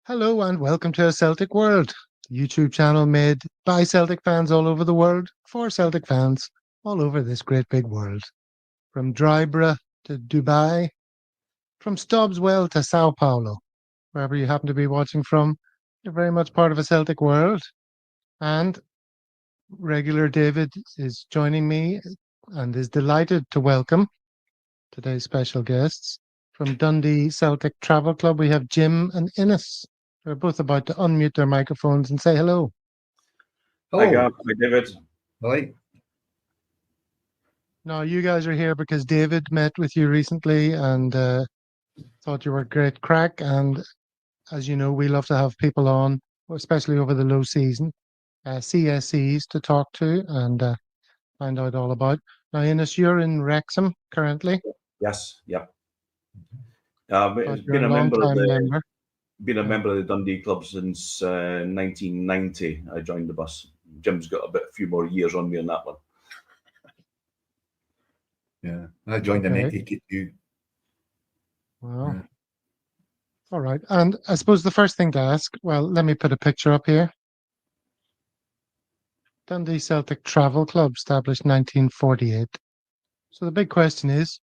Hello and welcome to A Celtic World, the YouTube channel made by Celtic fans all over the world for Celtic fans all over this great big world. From Drybra to Dubai, from Stubbswell to Sao Paulo, wherever you happen to be watching from, you're very much part of A Celtic World. And regular David is joining me and is delighted to welcome today's special guests. From Dundee Celtic Travel Club, we have Jim and Innes. They're both about to unmute their microphones and say hello. Hi, Hello. Gav. Hi, David. Right. Now, you guys are here because David met with you recently and thought you were great crack. And as you know, we love to have people on, especially over the low season, CSEs to talk to and find out all about. Now, Innes, you're in Wrexham currently. Yes, yep. But Been you're a a member of long-time the member. been a member of the Dundee club since 1990. I joined the bus. Jim's got a few more years on me on that one. Yeah. I joined in Okay. 1982. Wow. Yeah. All right. And I suppose the first thing to ask, well, let me put a picture up here. Dundee Celtic Travel Club, established 1948. So the big question is,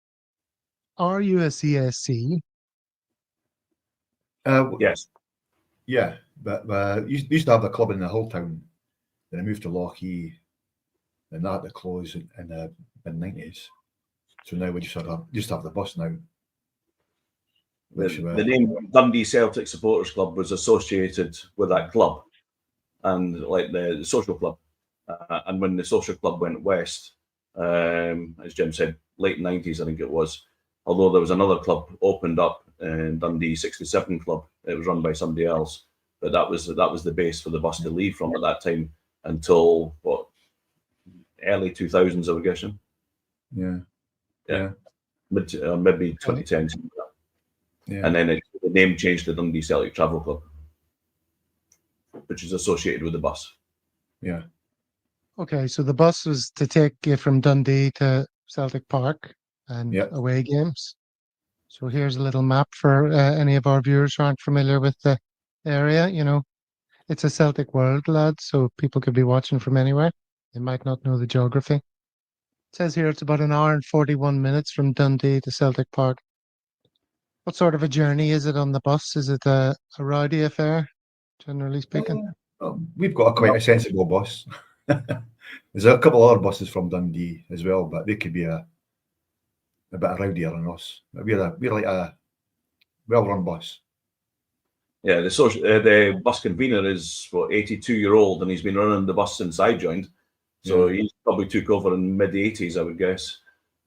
are you a CSC? Yes. Yeah. But used to have a club in the whole town. Then I moved to Lochee, and that had to close in the mid-90s. So now we just have the bus now. The name Dundee Celtic Supporters Club was associated with that club and like the social club. And when the social club went west, as Jim said, late 90s, I think it was, although there was another club opened up in Dundee 67 Club. It was run by somebody else, but that was the base for the bus to leave from at that time until early 2000s, I would guess. Yeah. Maybe 2010. Yeah. And then the name changed to Dundee Celtic Travel Club, which is associated with the bus. Yeah. Okay, so the bus was to take you from Dundee to Celtic Park and away games. So here's a little map for any of our viewers who aren't familiar with the area. You know, it's a Celtic world, lads, so people could be watching from anywhere. They might not know the geography. It says here it's about an hour and 41 minutes from Dundee to Celtic Park. What sort of a journey is it on the bus? Is it a rowdy affair, generally speaking? We've got quite a sensible bus. There's a couple of other buses from Dundee as well, but they could be a bit rowdier than us. We're like a well-run bus. Yeah, the bus convener is 82-year-old, and he's been running the bus since I joined. So he probably took over in mid 80s, I would guess,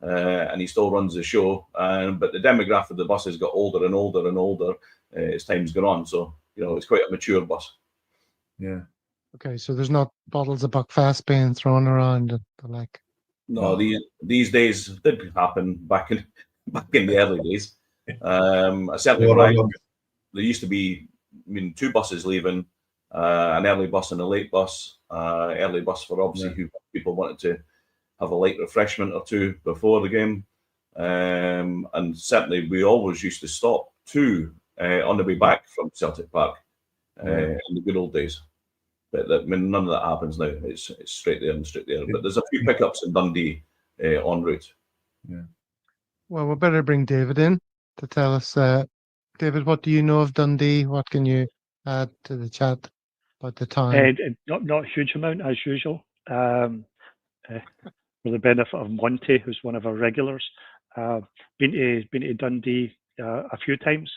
and he still runs the show. But the demographic of the bus has got older and older and older as time's gone on. So it's quite a mature bus. Yeah. Okay, so there's not bottles of Buckfast being thrown around and the like. No, these days did happen back in the early days. I certainly remember there used to be, two buses leaving, an early bus and a late bus. Early bus for obviously who people wanted to have a light refreshment or two before the game, and certainly we always used to stop on the way back from Celtic Park in the good old days. But none of that happens now. It's straight there and straight there. But there's a few pickups in Dundee en route. Yeah. Well, we better bring David in to tell us. David, what do you know of Dundee? What can you add to the chat about the town? Not a huge amount as usual. For the benefit of Monty, who's one of our regulars, been to Dundee a few times.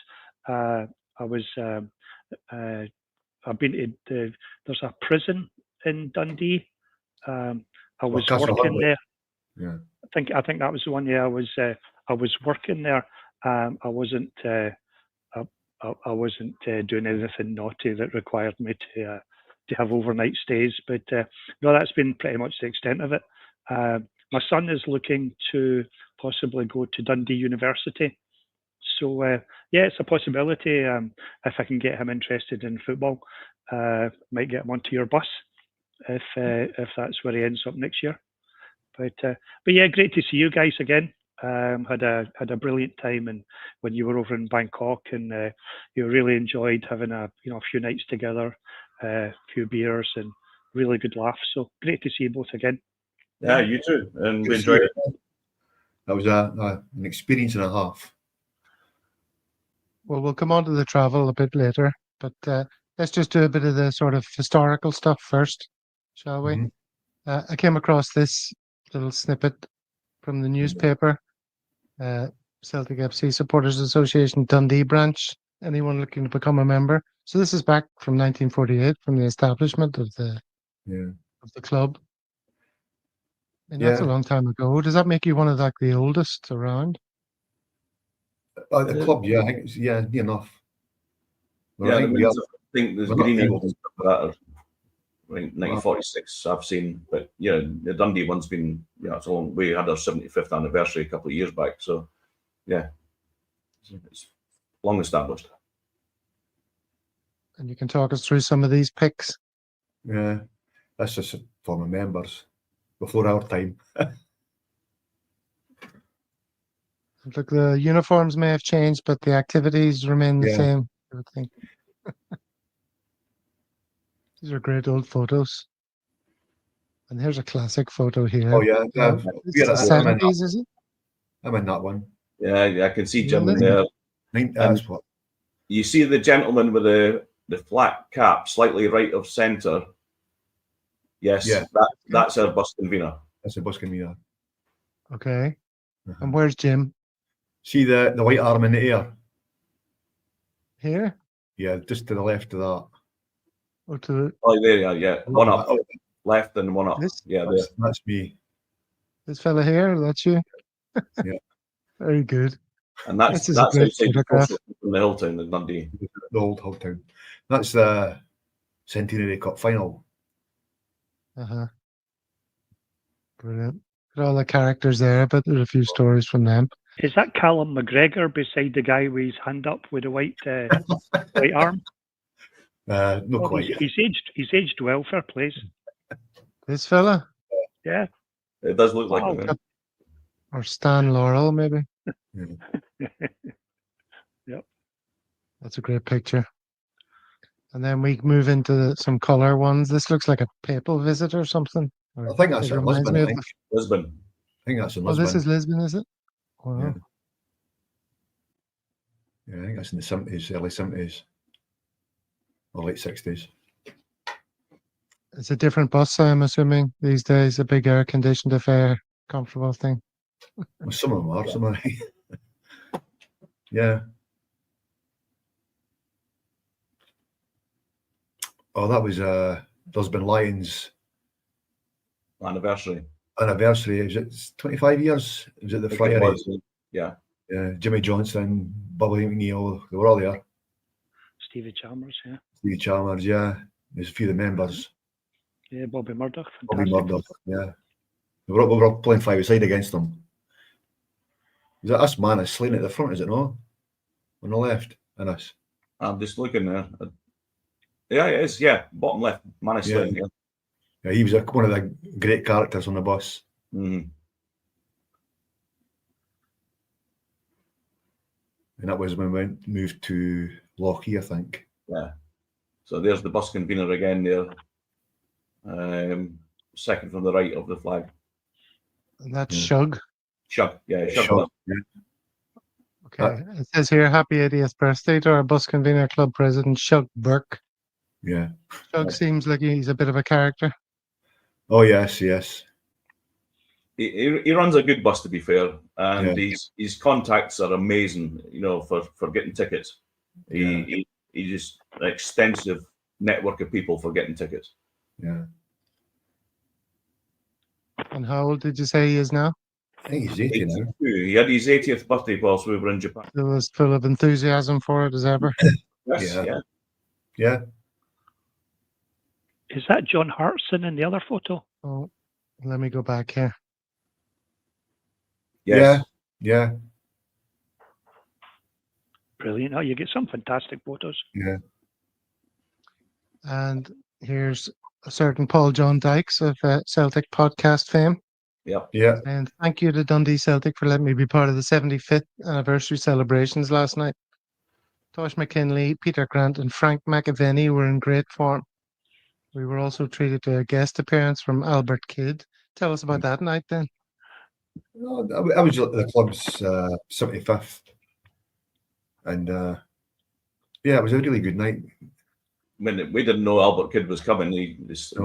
I've been to there's a prison in Dundee. I was working there. Yeah. I think that was the one. Yeah, I was working there. I wasn't doing anything naughty that required me to have overnight stays. But no, that's been pretty much the extent of it. My son is looking to possibly go to Dundee University. So it's a possibility. If I can get him interested in football, might get him onto your bus if that's where he ends up next year. But yeah, great to see you guys again. Had a brilliant time, and when you were over in Bangkok, and you really enjoyed having a few nights together, a few beers, and really good laughs. So great to see you both again. Yeah, you too, and we Good to see enjoyed you. it. That was an experience and a half. Well, we'll come on to the travel a bit later, but let's just do a bit of the sort of historical stuff first, shall we? Mhm. I came across this little snippet from the newspaper, Celtic FC Supporters Association Dundee branch. Anyone looking to become a member? So this is back from 1948, from the establishment of the Yeah. club. And that's a Yeah. long time ago. Does that make you one of like the oldest around? The club, yeah, I think it's near enough. Well, Yeah, I the think we men's, are. I think there's we're not green too and old. stuff like that. I think 1946 I've seen, but yeah, the Dundee one's been it's long. We had our 75th anniversary a couple of years back, so yeah, it's long established. And you can talk us through some of these picks. Yeah, that's just for my members before our time. Look, the uniforms may have changed, but the activities remain the Yeah. same. I would think. These are great old photos. And here's a classic photo here. Oh yeah, It's the 70s, is it? I'm in that one. Yeah, I can see Jim Really? in there. That's what. You see the gentleman with the flat cap, slightly right of centre. Yes, Yeah. that's our bus convener. That's the busking me. Okay. Uh-huh. And where's Jim? See the white arm in the air? Here? Yeah, just to the left of that. Or to the, Oh, there you are. Yeah, one up, Oh, left, and one up. This? Yeah, there. that's me. this fella here? That's you? Yeah. Very good. And This that's is a great outside the photograph. coast from the Hilltown in Dundee. The old Hilltown. That's the Centenary Cup final. Uh-huh. Brilliant. Got all the characters there. I bet there's a few stories from them. Is that Callum McGregor beside the guy with his hand up with a white arm? No, Oh, quite. he's aged well. Fair play. This fella? Yeah. It does look like Wow. him. Or Stan Laurel, maybe? Yep. That's a great picture. And then we move into some colour ones. This looks like a papal visit or something. I think that's It in reminds Lisbon. me I of think. Lisbon. I think that's in Oh, Lisbon. this is Lisbon, is it? Wow. Yeah. Yeah, I think that's in the 70s, early 70s, or late 60s. It's a different bus, I'm assuming, these days. A big air-conditioned affair, comfortable thing. Well, some of them are, some of them. Yeah. Oh, that was Lisbon Lions Anniversary. anniversary. Is it 25 years? Was it the I think Friday? it was, yeah. Yeah, Jimmy Johnson, Bobby McNeil, they were all there. Stevie Chalmers, yeah. Stevie Chalmers, yeah. There's a few of the members. Yeah, Bobby Murdoch. Bobby Fantastic. Murdoch, yeah. We were playing five-a-side against them. Is it us, man? It's Slane at the front, is it no? On the left, and us. I'm just looking there. Yeah, it is. Yeah, bottom left. Manny Yeah. Slane. Yeah. Yeah, he was one of the great characters on the bus. Mm-hmm. And that was when we moved to Lochee, I think. Yeah. So there's the bus convener again there. Second from the right of the flag. And that's Yeah. Shug. Shug. Yeah, Shug. Shug, yeah. Okay. It says here, happy 80th birthday to our bus convener club president, Shug Burke. Yeah. Shug seems like he's a bit of a character. Oh, yes, yes. He runs a good bus, to be fair, and Yeah. his contacts are amazing. You know, for getting tickets. He just an extensive network of people for getting tickets. Yeah. And how old did you say he is now? I think he's 80 now. 82. He had his 80th birthday whilst we were in Japan. Still as full of enthusiasm for it as ever. Yes, Yeah. yeah. Yeah. Is that John Hartson in the other photo? Oh, let me go back here. Yes. Yeah. Brilliant. Oh, you get some fantastic photos. Yeah. And here's a certain Paul John Dykes of Celtic podcast fame. Yep. Yeah. And thank you to Dundee Celtic for letting me be part of the 75th anniversary celebrations last night. Tosh McKinley, Peter Grant, and Frank McAvenny were in great form. We were also treated to a guest appearance from Albert Kidd. Tell us about that night then. I was at the club's 75th. And yeah, it was a really good night. When we didn't know Albert Kidd was coming,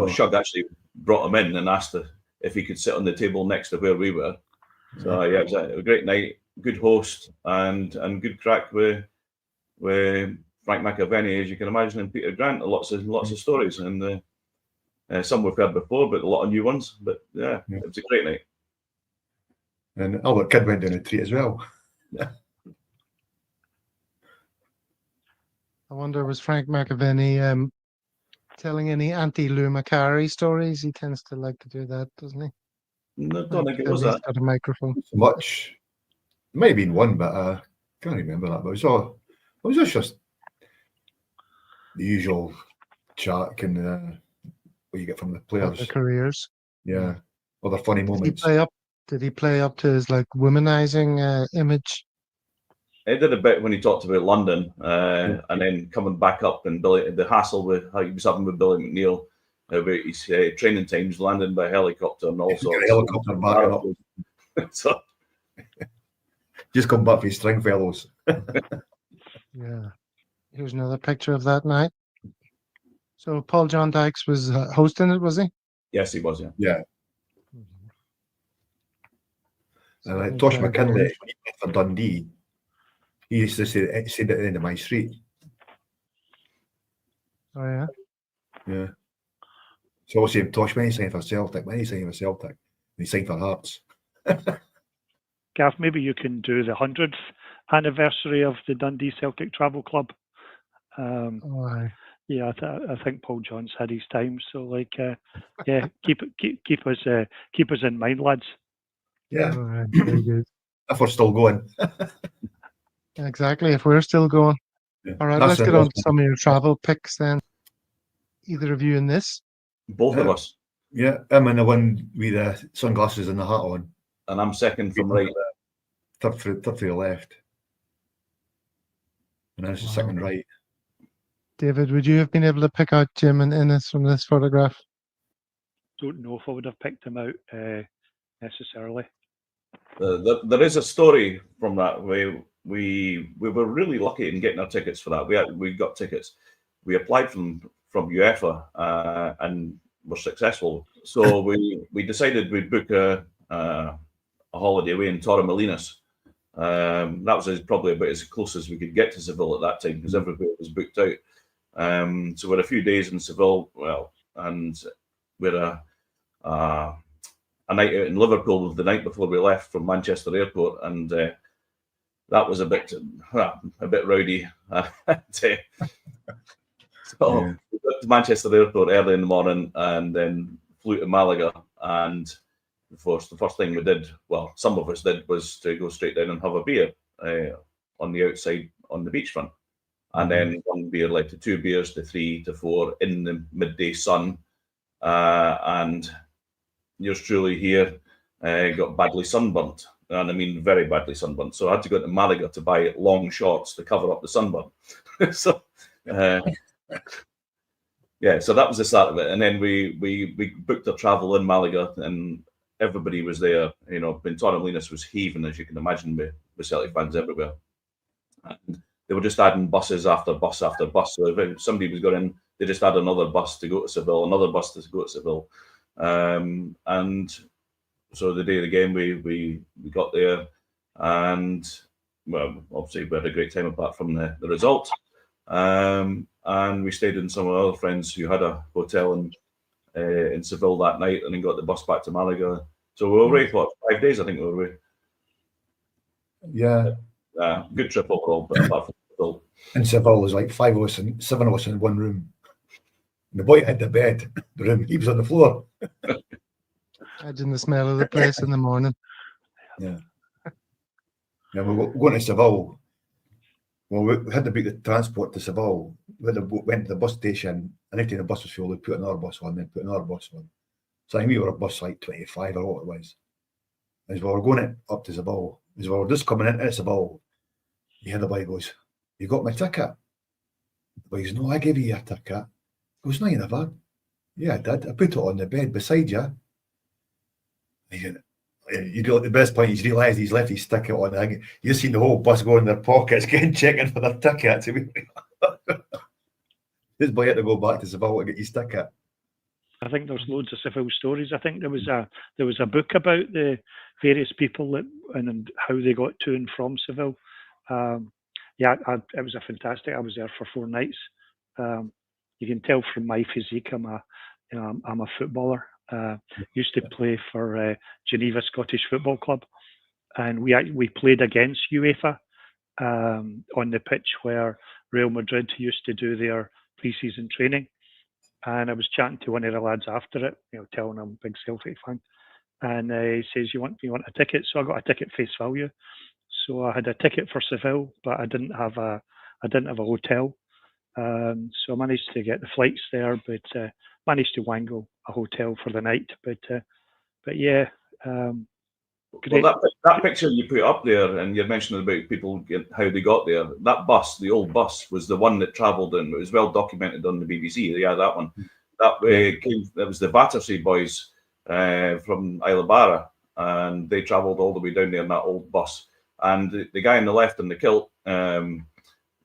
Shug actually brought him in and asked if he could sit on the table next to where we were. So yeah, it was a great night, good host, and good crack with Frank McAvenny, as you can imagine, and Peter Grant. Lots of stories, and some we've heard before, but a lot of new ones. But yeah, it was a great night. And Albert Kidd went down a treat as well. I wonder, was Frank McAvenny telling any anti-Lou Macari stories? He tends to like to do that, doesn't he? No, don't think it was that. Got a microphone. So much. It might have been one, but I can't remember that. But it was just the usual chat and what you get from the players. Their careers. Yeah. Other funny moments. Did he play up to his like womanizing image? He did a bit when he talked about London, and then coming back up and the hassle with how he was having with Billy McNeil about his training times, landing by helicopter and all sorts. Helicopter back up. So, just come back for his Stringfellows. Yeah. Here's another picture of that night. So Paul John Dykes was hosting it, was he? Yes, he was. Yeah. Yeah. And Tosh McKinley, when he played for Dundee, he used to say at the end of my street. Oh yeah. Yeah. So I say, Tosh, when he signed for Celtic, he signed for Hearts. Gav, maybe you can do the 100th anniversary of the Dundee Celtic Travel Club. Yeah, I think Paul John's had his time. So, yeah, keep us in mind, lads. Yeah, right, very good. If we're still going. Exactly, if we're still going. Yeah. All right, let's get on to some of your travel picks then. Either of you in this? Both of us. Yeah, I'm in the one with the sunglasses and the hat on. And I'm second from right. Third for the left. And that's the second right. David, would you have been able to pick out Jim and Innes from this photograph? Don't know if I would have picked him out necessarily. There is a story from that. We were really lucky in getting our tickets for that. We got tickets. We applied from UEFA and were successful. So we decided we'd book a holiday away in Torremolinos. That was probably about as close as we could get to Seville at that time because everybody was booked out. So we're a few days in Seville, and we're a night out in Liverpool the night before we left from Manchester Airport, and that was a bit rowdy. So we got to Manchester Airport early in the morning, and then flew to Malaga. And the first thing we did, some of us did, was to go straight down and have a beer on the outside on the beachfront. And then one beer led to 2 beers to 3 to 4 in the midday sun. And yours truly here got badly sunburnt. And I mean very badly sunburnt. So I had to go to Malaga to buy long shorts to cover up the sunburn. So so that was the start of it. And then we booked our travel in Malaga, and everybody was there. You know, Torremolinos was heaving, as you can imagine, with Celtic fans everywhere. And they were just adding buses after bus after bus. So if somebody was going in, they just add another bus to go to Seville, another bus to go to Seville. And so the day of the game, we got there, and obviously we had a great time apart from the result. And we stayed in some of our other friends who had a hotel in Seville that night, and then got the bus back to Malaga. So we were away for 5 days, I think we were away. Yeah. Good trip overall, but apart from Seville. In Seville, was like 5 of us and 7 of us in one room. And the boy had the bed, the room, he was on the floor. Imagine the smell of the place in the morning. Yeah. Yeah, we were going to Seville. Well, we had to book the transport to Seville. We went to the bus station, and anytime the bus was full, we put another bus on, then put another bus on. So I think we were a bus like 25 or what it was. as we were going up to Seville, as we were just coming into Seville, you hear the boy goes, "You got my ticket?" The boy goes, "No, I gave you your ticket." He goes, "No, you never." "Yeah, I did. I put it on the bed beside you." The best point is realised he's left his ticket on the thing. You've seen the whole bus go in their pockets, checking for their tickets. This boy had to go back to Seville to get his ticket. I think there's loads of Seville stories. I think there was a book about the various people that and how they got to and from Seville. It was a fantastic. I was there for 4 nights. You can tell from my physique, I'm a footballer. Used to play for Geneva Scottish Football Club, and we played against UEFA on the pitch where Real Madrid used to do their pre-season training. And I was chatting to one of the lads after it, telling him I'm a big Celtic fan, and he says, "You want a ticket?" So I got a ticket face value. So I had a ticket for Seville, but I didn't have a hotel. So I managed to get the flights there, but managed to wangle a hotel for the night. But yeah, great. Well, that picture you put up there, and you're mentioning about people how they got there. That bus, the old bus, was the one that travelled, and it was well documented on the BBC. Yeah, that one. That was the Battersea boys from Isle of Barra, and they travelled all the way down there in that old bus. And the guy on the left in the kilt,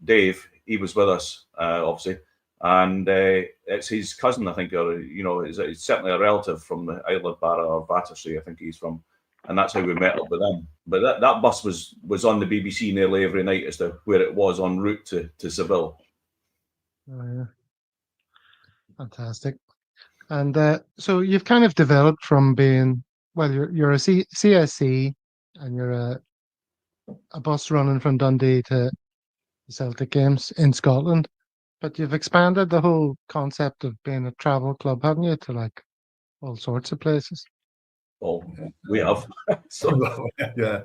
Dave, he was with us, obviously, and it's his cousin, I think, or it's certainly a relative from the Isle of Barra or Battersea, I think he's from. And that's how we met up with them. But that bus was on the BBC nearly every night as to where it was en route to Seville. Oh, yeah. Fantastic. And so you've kind of developed from being, well, you're a CSC and you're a bus running from Dundee to the Celtic games in Scotland, but you've expanded the whole concept of being a travel club, haven't you, to like all sorts of places? Well, we have. So, yeah.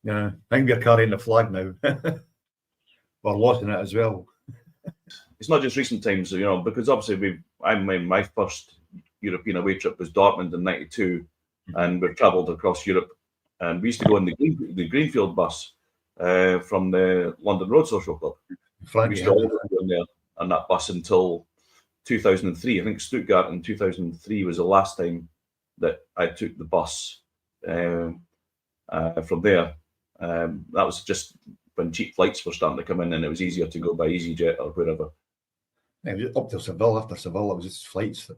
I think we're carrying the flag now. We're losing it as well. It's not just recent times, because obviously my first European away trip was Dortmund in '92, and we've travelled across Europe. And we used to go on the Greenfield bus from the London Road Social Club. We used to all go on there on that bus until 2003. I think Stuttgart in 2003 was the last time that I took the bus from there. That was just when cheap flights were starting to come in, and it was easier to go by EasyJet or wherever. Yeah, it was up to Seville. After Seville, it was just flights.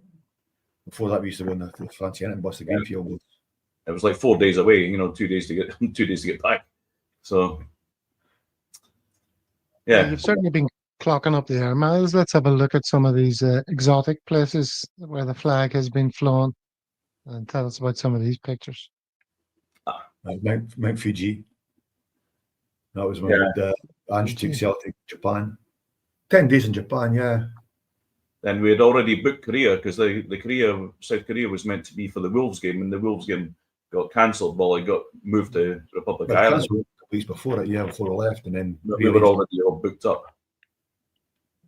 Before that, we used to go on the Fancy Inning bus to Greenfield. It was like 4 days away. 2 days to get back. So yeah, You've certainly been clocking up the air miles. Let's have a look at some of these exotic places where the flag has been flown, and tell us about some of these pictures. Mount Fuji. That was when Ange took Celtic Japan. 10 days in Japan, yeah. Then we had already booked Korea because South Korea was meant to be for the Wolves game, and the Wolves game got cancelled while it got moved to Republic Island. A couple weeks before it, before we left, and then we were already all booked up.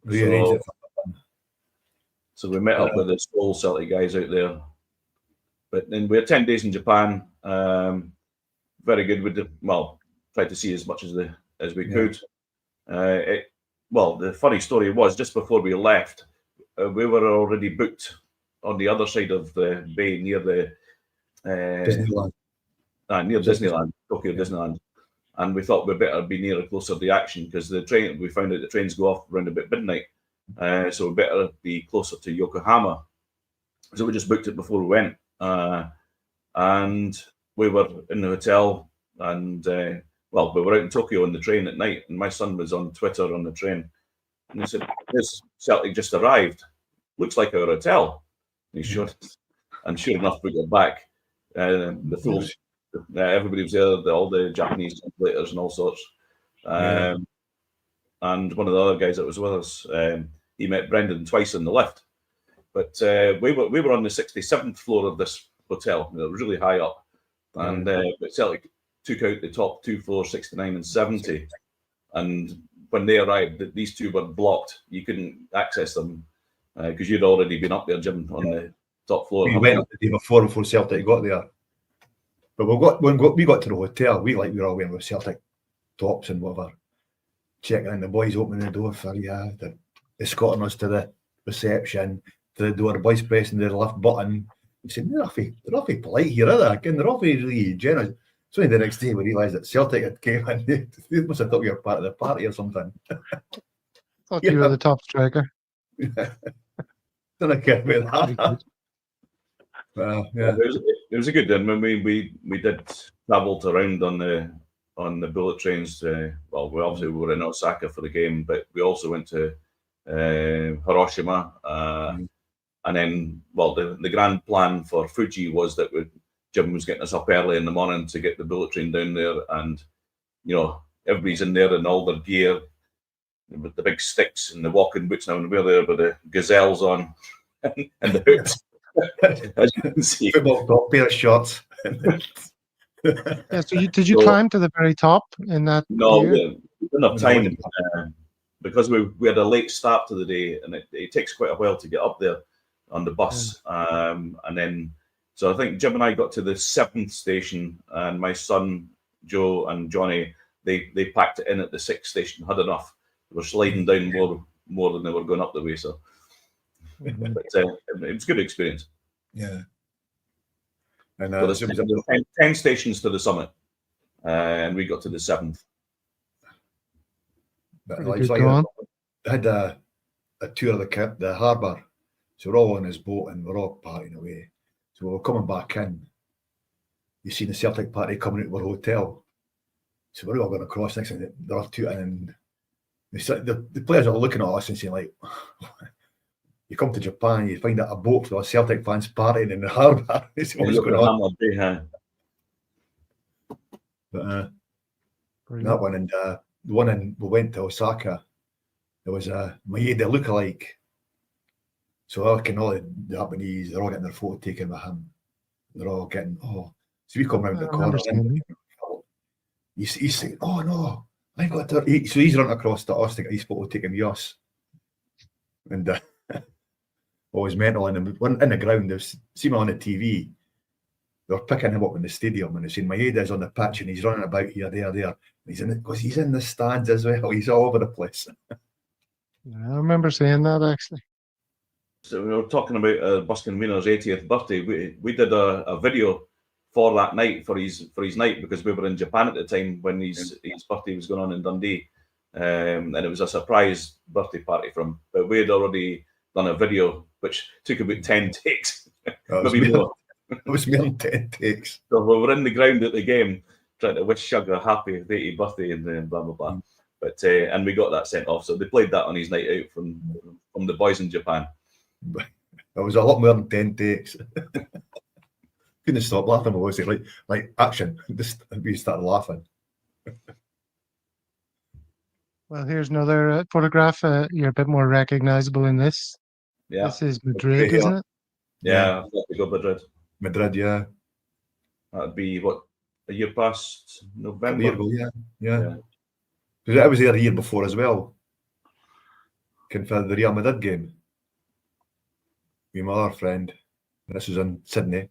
Rearranged it. So we met up with the small Celtic guys out there. But then we had 10 days in Japan. Very good. Tried to see as much as we could. The funny story was just before we left, we were already booked on the other side of the bay near the Disneyland. Near Disneyland, Tokyo Disneyland. And we thought we'd better be nearer closer to the action because we found out the trains go off around about midnight. So we better be closer to Yokohama. So we just booked it before we went. And we were in the hotel and we were out in Tokyo on the train at night, and my son was on Twitter on the train, and he said, "This Celtic just arrived. Looks like our hotel." And he showed us, and sure enough, we got back. Everybody was there, all the Japanese translators and all sorts. And one of the other guys that was with us, he met Brendan twice in the lift. But we were on the 67th floor of this hotel. It was really high up, and but Celtic took out the top 2 floors, 69 and 70. And when they arrived, these two were blocked. You couldn't access them because you'd already been up there, Jim, on the top floor. We went up the day before Celtic got there. But when we got to the hotel, we were all wearing Celtic tops and whatever. Checking in, the boys opening the door for you, they're escorting us to the reception, to the door, the boys pressing the left button. We said, they're awfully polite here, are they? They're awfully really generous. So the next day we realised that Celtic had came in. They must have thought we were part of the party or something. Thought you were the top striker. Don't care about that. Yeah. It was a good day. When we did travelled around on the bullet trains. We were in Osaka for the game, but we also went to Hiroshima, and then the grand plan for Fuji was that Jim was getting us up early in the morning to get the bullet train down there, and everybody's in there in all their gear with the big sticks and the walking boots now, and we're there with the gazelles on and the boots. As you can see, Football top, pair of shorts. Yeah, so did you climb to the very top in that? No, year? we didn't have time because we had a late start to the day, and it takes quite a while to get up there on the bus. And then, so I think Jim and I got to the 7th station, and my son Joe and Johnny they packed it in at the 6th station. Had enough. They were sliding down more than they were going up the way. So, but it was a good experience. Yeah. And there was 10 stations to the summit, and we got to the 7th. But I had a tour of the harbour, so we're all on his boat and we're all partying away. So we were coming back in. You seen the Celtic party coming out of our hotel. So we're all going across next thing. They're all tooting, and the players are looking at us and saying, like, you come to Japan, you find out a boat full of Celtic fans partying in the harbour. What's going on? But that one, and the one we went to Osaka, there was a Maeda lookalike. So all the Japanese, they're all getting their photo taken with him. They're all getting, so we come round the corner. He's saying, oh no, I got to. So he's running across to us to get his photo taken with us. And always mental. And in the ground, they've seen him on the TV. They were picking him up in the stadium, and they've seen Maeda's on the pitch, and he's running about here, there. And he's in the stands as well. He's all over the place. Yeah, I remember saying that actually. So we were talking about Buskin Wiener's 80th birthday. We did a video for that night for his night, because we were in Japan at the time when his birthday was going on in Dundee, and it was a surprise birthday party for him. But we had already done a video which took about 10 takes, maybe more. It was more than 10 takes. So we were in the ground at the game trying to wish Shug a happy 80th birthday and then blah blah blah. But and we got that sent off. So they played that on his night out from the boys in Japan. It was a lot more than 10 takes. Couldn't stop laughing. Was it like action? We started laughing. Well, here's another photograph. You're a bit more recognizable in this. Yeah. This is Madrid, isn't it? Yeah, I go Madrid. Madrid, yeah. That'd be what, a year past November? A year ago, yeah. Because I was there a year before as well. For the Real Madrid game. with my other friend. This was in Sydney.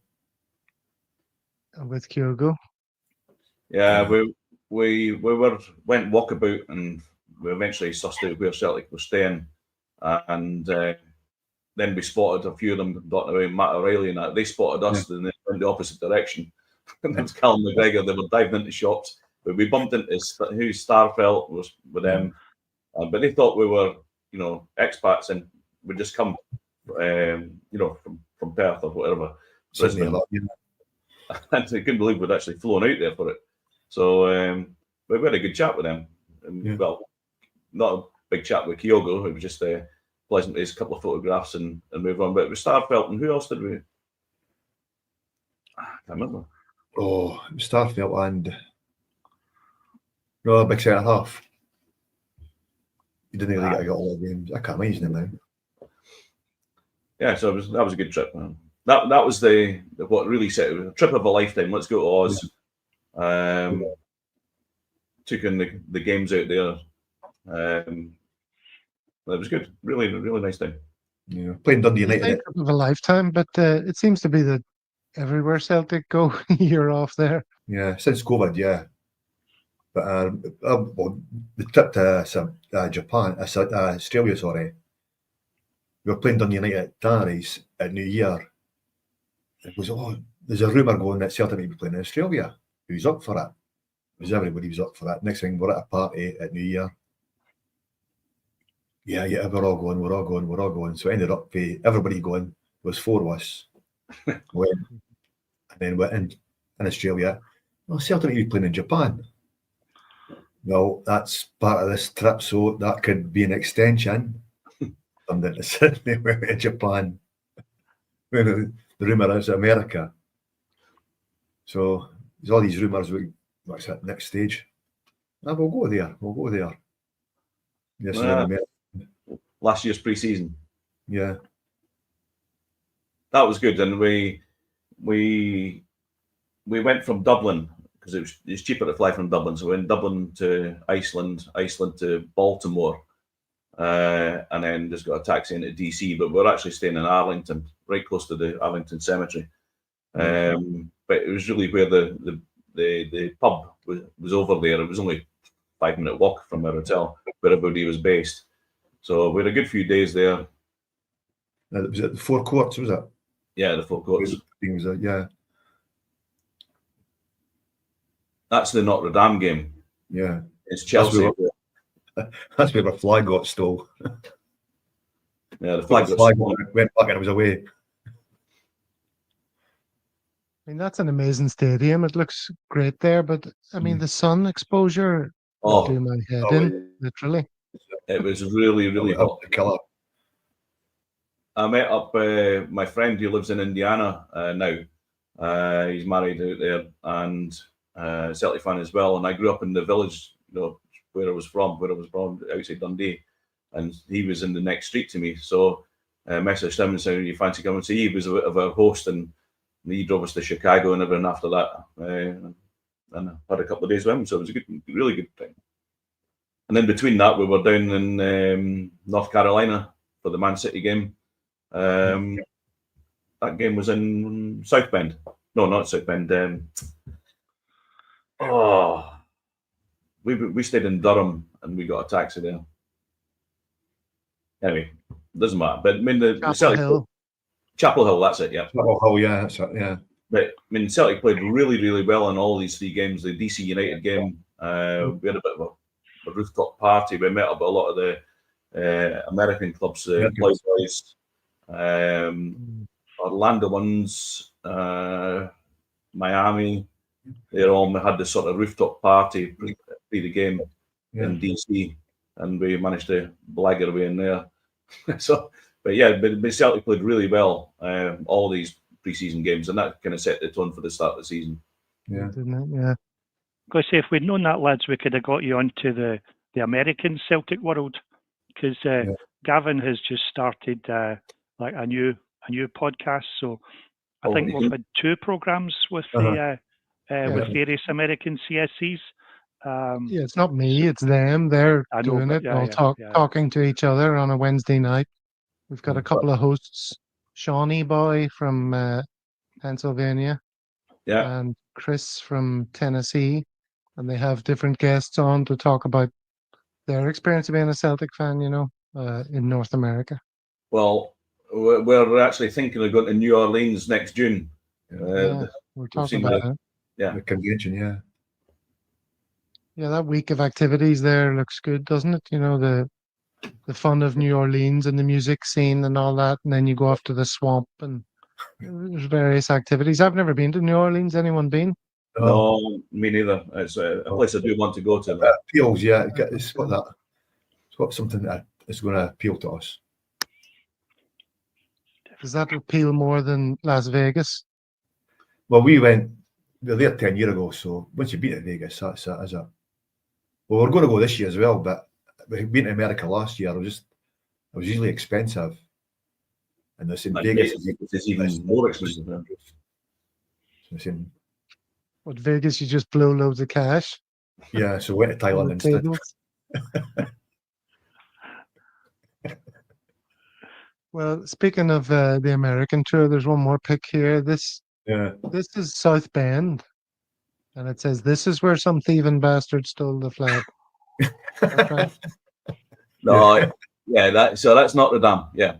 With Kyogo. Yeah, we went walkabout and we eventually sussed out where Celtic was staying, and then we spotted a few of them dotting around. Matt O'Reilly and that. They spotted us, and they went the opposite direction. And it was Callum McGregor. They were diving into shops, but we bumped into who Starfelt was with them, but they thought we were, expats, and we just come, from Perth or whatever. Brisbane. And I couldn't believe we'd actually flown out there for it. So we had a good chat with them. And, well, not a big chat with Kyogo. It was just pleasant to take a couple of photographs and move on. But with Starfelt, and who else did we? I can't remember. Oh, Starfelt and no, big centre half. You didn't really get all the games. I can't imagine them now. Yeah, so that was a good trip, man. That was what really set it. A trip of a lifetime. Let's go to Oz. Took in the games out there. It was good. Really, really nice time. Yeah, playing Dundee United. Trip of a lifetime, but it seems to be the everywhere Celtic go, you're off there. Yeah, since COVID, yeah. But well, the trip to Japan, Australia, sorry, we were playing Dundee United at Tanneries at New Year. It was, there's a rumour going that Celtic might be playing in Australia. Who's up for it? Because everybody was up for that. Next thing, we're at a party at New Year. Yeah, we're all going. So it ended up everybody going. There was 4 of us. Went, and then went in Australia. Well, Celtic might be playing in Japan. Well, that's part of this trip, so that could be an extension. Turned into Sydney, went to Japan. The rumour is America. So there's all these rumours. What's that next stage? We'll go there. Yes, last year's pre-season. Yeah, that was good, and we went from Dublin because it's cheaper to fly from Dublin. So we went Dublin to Iceland to Baltimore, and then just got a taxi into DC. But we're actually staying in Arlington, right close to the Arlington Cemetery. But it was really where the pub was over there. It was only 5-minute walk from our hotel where everybody was based. So we had a good few days there. Was it the 4 Courts, was it? Yeah, the 4 Courts. Yeah. That's the Notre Dame game. Yeah. It's Chelsea. That's where the flag got stole. Yeah, the flag went back and it was away. I mean, that's an amazing stadium. It looks great there, but I mean, the sun exposure would do my head in, literally. It was really, really hot. I met up my friend who lives in Indiana now. He's married out there and Celtic fan as well. And I grew up in the village, where I was from outside Dundee. And he was in the next street to me. So I messaged him and said, you fancy coming to see? He was a bit of a host and he drove us to Chicago and everything after that. And I had a couple of days with him. So it was a really good thing. And then between that, we were down in North Carolina for the Man City game. That game was in South Bend. No, not South Bend. We stayed in Durham and we got a taxi there. Anyway, doesn't matter. But I mean, the Celtic Chapel Hill, that's it. Yeah. Chapel Hill, yeah, that's it. Yeah. But I mean, Celtic played really, really well in all these 3 games. The DC United game, we had a bit of a rooftop party. We met up a lot of the American clubs, likewise. Orlando ones, Miami, they all had this sort of rooftop party pre the game in DC, and we managed to blag our way in there. But Celtic played really well all these pre-season games, and that kind of set the tone for the start of the season. Yeah, didn't it? Yeah. Because if we'd known that, lads, we could have got you onto the American Celtic world, because Gavin has just started like a new podcast. So I think we've had 2 programs with with various American CSCs. Yeah, it's not me, it's them. They're doing it, talking to each other on a Wednesday night. We've got a couple of hosts, Shawnee Boy from Pennsylvania, and Chris from Tennessee, and they have different guests on to talk about their experience of being a Celtic fan, in North America. Well, we're actually thinking of going to New Orleans next June. We're talking about it. Yeah, the convention, yeah. Yeah, that week of activities there looks good, doesn't it? The fun of New Orleans and the music scene and all that, and then you go off to the swamp and there's various activities. I've never been to New Orleans. Anyone been? No, me neither. It's a place I do want to go to. It appeals, yeah. It's got something that is going to appeal to us. Does that appeal more than Las Vegas? Well, we were there 10 years ago, so once you've been to Vegas, that's it, is it? Well, we're going to go this year as well, but we've been to America last year. It was usually expensive. And this in Vegas is even more expensive. What, Vegas, you just blow loads of cash? Yeah, so we went to Thailand instead. Well, speaking of the American tour, there's one more pick here. This Yeah. This is South Bend, and it says this is where some thieving bastard stole the flag. That's right. No, so that's Notre Dame. Yeah.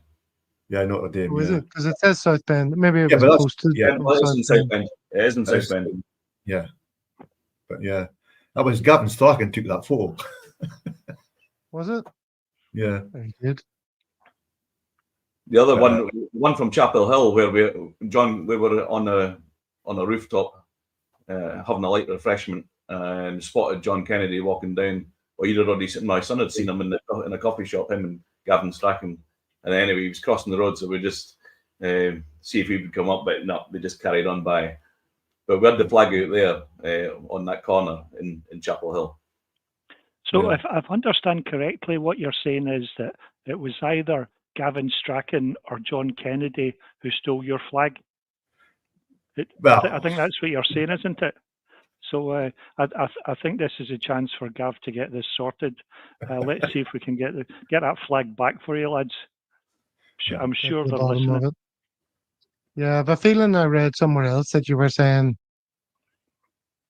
Yeah, Notre Dame. Who is Yeah. it? Because it says South Bend. Maybe it Yeah, was but that's- posted yeah. from Well, it is South in South Bend. Bend. It is in That is- South Bend. Yeah. But yeah, that was Gavin Strachan took that photo. Was it? Yeah. Very good. The other one from Chapel Hill, where we were on a rooftop having a light refreshment and spotted John Kennedy walking down. Well, he'd already seen, my son had seen him in a coffee shop, him and Gavin Strachan. And anyway, he was crossing the road, so we just see if he would come up, but no, we just carried on by. But we had the flag out there on that corner in Chapel Hill. So Yeah. if I understand correctly, what you're saying is that it was either Gavin Strachan or John Kennedy who stole your flag. Well, I think that's what you're saying, isn't it? So I think this is a chance for Gav to get this sorted. Let's see if we can get that flag back for you, lads. I'm Get sure to the they're bottom listening. of it. Yeah, I have a feeling I read somewhere else that you were saying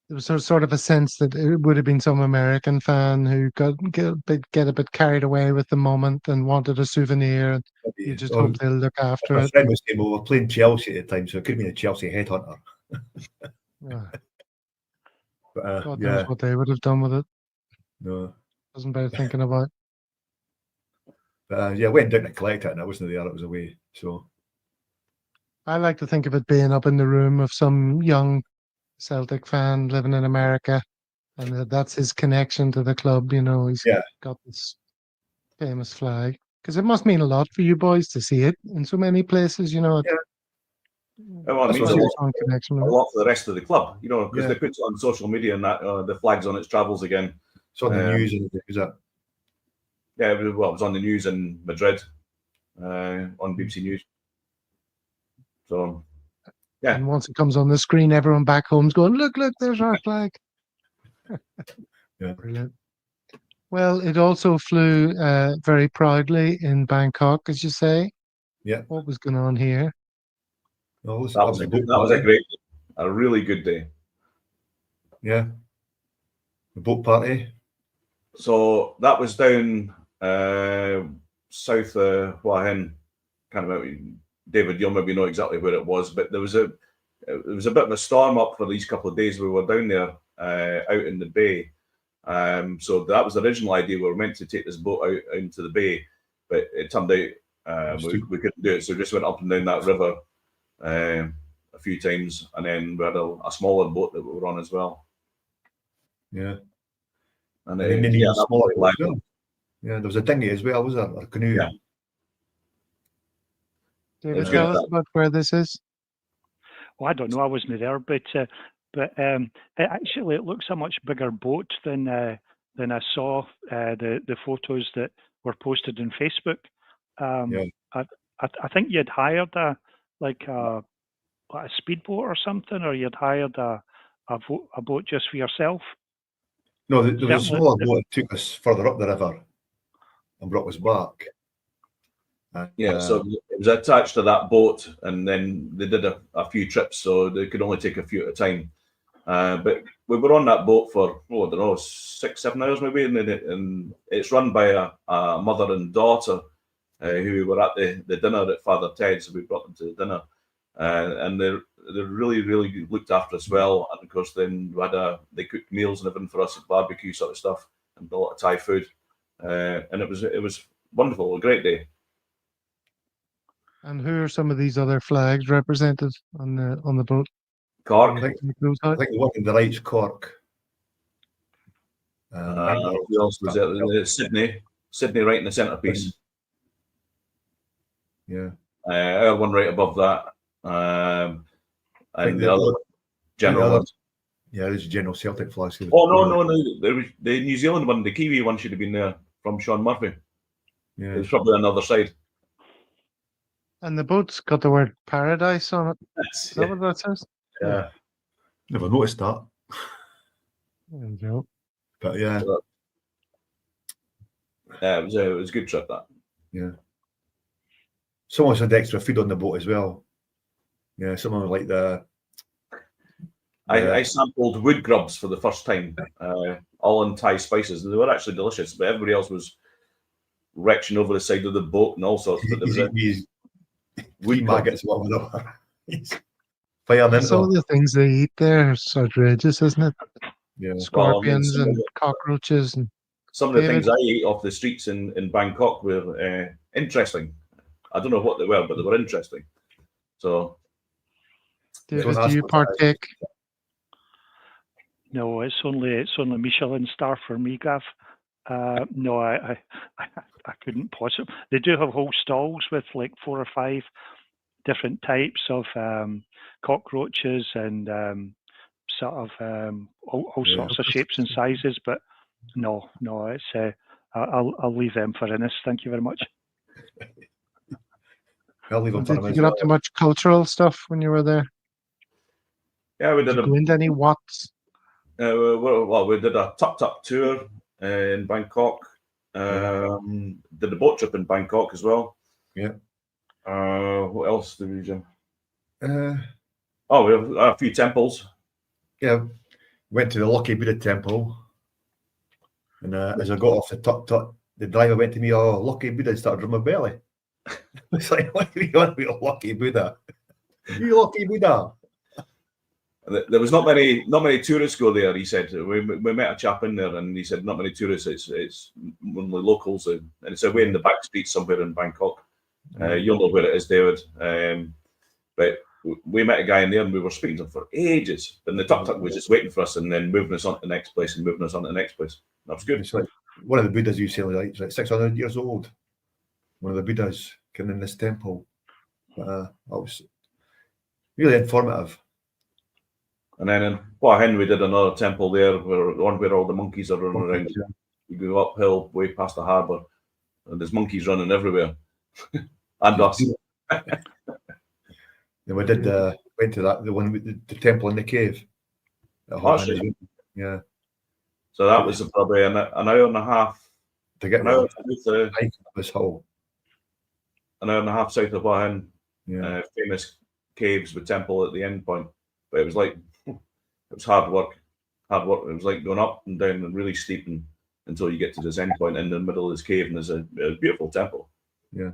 there was sort of a sense that it would have been some American fan who get a bit carried away with the moment and wanted a souvenir. And you just hope they'll look after my it. friend was saying, well, we're playing Chelsea at the time, so it could have been a Chelsea headhunter. Yeah. But God yeah, knows what they would have done with it. no. Wasn't better thinking about. But yeah, I went down to collect it and I wasn't there, it was away. So I like to think of it being up in the room of some young Celtic fan living in America, and that's his connection to the club. You know, he's Yeah. got this famous flag because it must mean a lot for you boys to see it in so many places. You know, Yeah. Well, it That's means what a it lot, is. strong connection a with it. lot for the rest of the club, you know, because Yeah. they put it on social media and that the flag's on its travels again. it's on the news and is that Yeah, it was on the news in Madrid on BBC News. So, yeah. And once it comes on the screen, everyone back home's going, look, there's our flag. Yeah. Brilliant. Well, it also flew very proudly in Bangkok, as you say. Yeah. What was going on here? No, That was a great, a really good day. Yeah. The boat party. So that was down south of Hua Hin, kind of. David, you'll maybe know exactly where it was, but there was a bit of a storm up for these couple of days. We were down there out in the bay. So that was the original idea. We were meant to take this boat out into the bay, but it turned out we couldn't do it. So we just went up and down that river a few times, and then we had a smaller boat that we were on as well. Yeah. And then they needed a smaller boat as well. Yeah, there was a dinghy as well, was there? Or a canoe. Yeah. David, was tell good. us about where this is. Well, I don't know. I wasn't there, but it looks a much bigger boat than I saw the photos that were posted on Facebook. I think you'd hired a speedboat or something, or you'd hired a boat just for yourself. No, there was a Certainly- smaller boat that took us further up the river and brought us back. Yeah, so it was attached to that boat, and then they did a few trips, so they could only take a few at a time. But we were on that boat for, I don't know, 6-7 hours maybe, and it's run by a mother and daughter who were at the dinner at Father Ted's, so we brought them to the dinner. And they really, really looked after us well. And of course, then they cooked meals and everything for us, barbecue sort of stuff, and a lot of Thai food. And it was wonderful, a great day. And who are some of these other flags represented on the boat? Cork. I think the one in the right's Cork. Who else was there? Sydney right in the centrepiece. Yeah. Our one right above that. And the other general one. Yeah, there's a general Celtic flag. Oh, no. The New Zealand one, the Kiwi one should have been there from Sean Murphy. Yeah. It's probably on the other side. And the boat's got the word paradise on it. Is that Yeah. what that says? Yeah. Never noticed that. There you go. But yeah. Yeah, it was a good trip, that. Yeah. Someone had extra food on the boat as well. Yeah, someone like the I sampled wood grubs for the first time, all in Thai spices, and they were actually delicious. But everybody else was retching over the side of the boat and all sorts. But there was wood maggots, whatever. Firing into Some of them. the things they eat there is outrageous, isn't it? Yeah. Scorpions Well, I mean, and cockroaches. And some of the David? things I ate off the streets in Bangkok were interesting. I don't know what they were, but they were interesting. So, David, do you partake? No, it's only Michelin star for me, Gav. No, I couldn't possibly. They do have whole stalls with like 4 or 5 different types of cockroaches and sort of all sorts of shapes and sizes. But no, it's I'll leave them for Innes. Thank you very much. I'll leave them for Did him you as get well. up to much cultural stuff when you were there? yeah, we Did did you go into any Watts? we did a tuk-tuk tour in Bangkok. Did a boat trip in Bangkok as well. Yeah. What else did we do? We have a few temples. Yeah, went to the Lucky Buddha temple, and as I got off the tuk-tuk, the driver went to me, "Oh, Lucky Buddha," started from my belly. It's like, what do you want to be a Lucky Buddha? You Lucky Buddha. There was not many tourists go there. He said we met a chap in there, and he said not many tourists. It's only locals, and it's away in the back streets somewhere in Bangkok. You'll know where it is, David. But we met a guy in there, and we were speaking to him for ages. And the tuk-tuk was just waiting for us, and then moving us on to the next place, and moving us on to the next place. That was good. It's like one of the Buddhas you say, like, it's like 600 years old. One of the Buddhas came in this temple. That was really informative. And then in Hua Hin, we did another temple there, where all the monkeys are running around. You go uphill, way past the harbour, and there's monkeys running everywhere. And us. Then we did went to that the temple in the cave. Yeah. So that was probably an hour and a half To get an hour this hole. An hour and a half south of Hua Hin. Yeah. Famous caves with temple at the end point. But it was hard work. It was like going up and down and really steep until you get to this end point in the middle of this cave, and there's a beautiful temple. Yeah.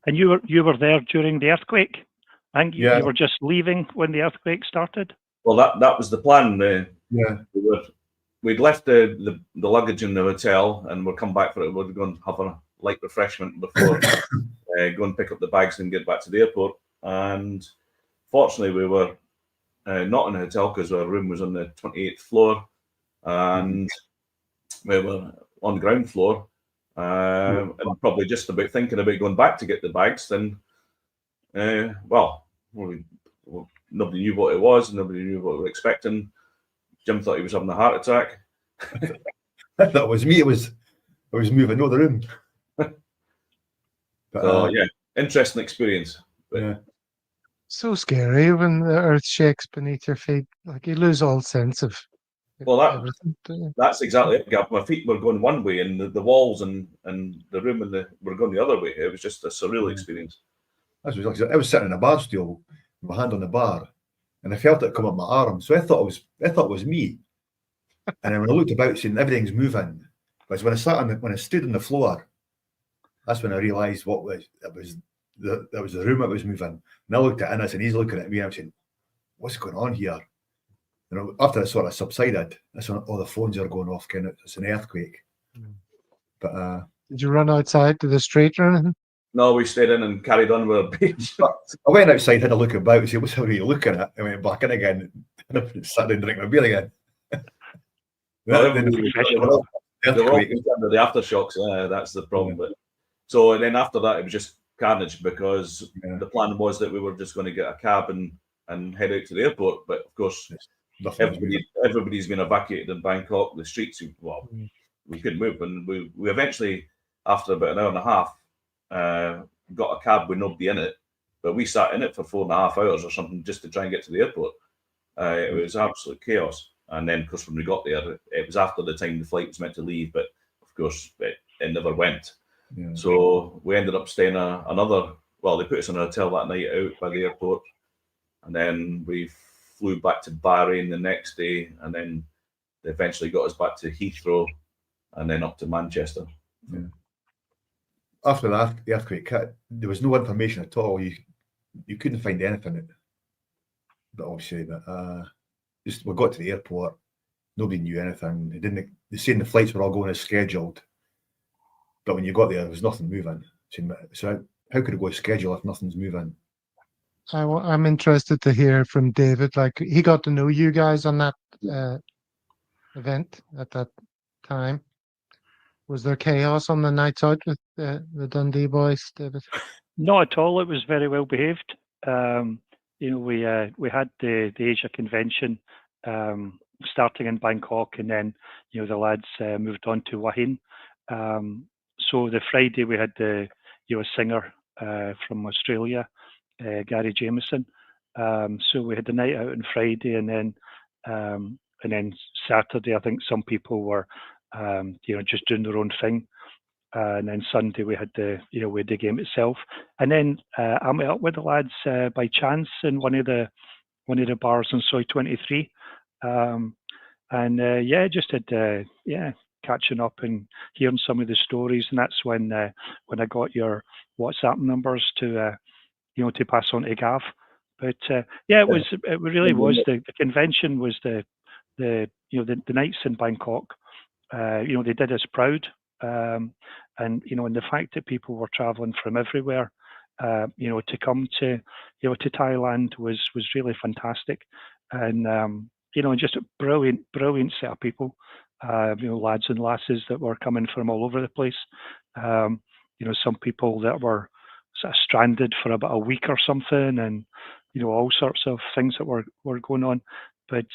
And you were there during the earthquake. I think you were just leaving when the earthquake started. Well, that was the plan. Yeah. We'd left the luggage in the hotel, and we'd come back for it. We'd go and have a light refreshment before go and pick up the bags and get back to the airport. And fortunately, we were not in a hotel because our room was on the 28th floor, and we were on the ground floor. And probably just about thinking about going back to get the bags, then, nobody knew what it was. Nobody knew what we were expecting. Jim thought he was having a heart attack. That was me. I was moving out of the room. But, interesting experience. Yeah. So scary when the earth shakes beneath your feet. Like you lose all sense of everything. That's exactly it, Gav. My feet were going one way, and the walls and the room were going the other way. It was just a surreal experience. I was sitting in a bar stool with my hand on the bar, and I felt it come up my arm. So I thought it was me. And then when I looked about, seeing everything's moving, but when I stood on the floor, that's when I realised that was the room that was moving. And I looked at Innes, and he's looking at me, and I'm saying, "What's going on here?" And after it sort of subsided, that's when all the phones are going off. It's an earthquake. But did you run outside to the street or anything? No, we stayed in and carried on with our beach. I went outside, had a look about, and said, "What's are you looking at?" I went back in again, and sat down and drank my beer again. They were all under the aftershocks. That's the problem. But so, and then after that, it was just carnage because the plan was that we were just going to get a cab and head out to the airport. But of course, everybody's been evacuated in Bangkok. The streets, we couldn't move, and we eventually, after about an hour and a half, got a cab with nobody in it. But we sat in it for 4.5 hours or something just to try and get to the airport. It was absolute chaos. And then, of course, when we got there, it was after the time the flight was meant to leave, but of course, it never went. Yeah. So we ended up staying they put us in a hotel that night out by the airport. And then we flew back to Bahrain the next day, and then they eventually got us back to Heathrow, and then up to Manchester. Yeah. After the earthquake hit, there was no information at all. You couldn't find anything. But obviously, just we got to the airport, nobody knew anything. They said the flights were all going as scheduled, but when you got there was nothing moving. So how could it go as scheduled if nothing's moving? I'm interested to hear from David. Like, he got to know you guys on that event at that time. Was there chaos on the nights out with the Dundee boys, David? Not at all. It was very well behaved. We had the Asia convention starting in Bangkok, and then the lads moved on to Wahin. So the Friday we had a singer from Australia, Gary Jameson. So we had the night out on Friday, and then Saturday I think some people were just doing their own thing. And then Sunday we had the game itself, and then I met up with the lads by chance in one of the bars in Soy 23, just had catching up and hearing some of the stories, and that's when I got your WhatsApp numbers to pass on to Gav. But it really was the convention was the nights in Bangkok. They did us proud. And the fact that people were traveling from everywhere, to come to Thailand was really fantastic, and just a brilliant set of people, lads and lasses that were coming from all over the place. Some people that were sort of stranded for about a week or something, and all sorts of things that were going on. But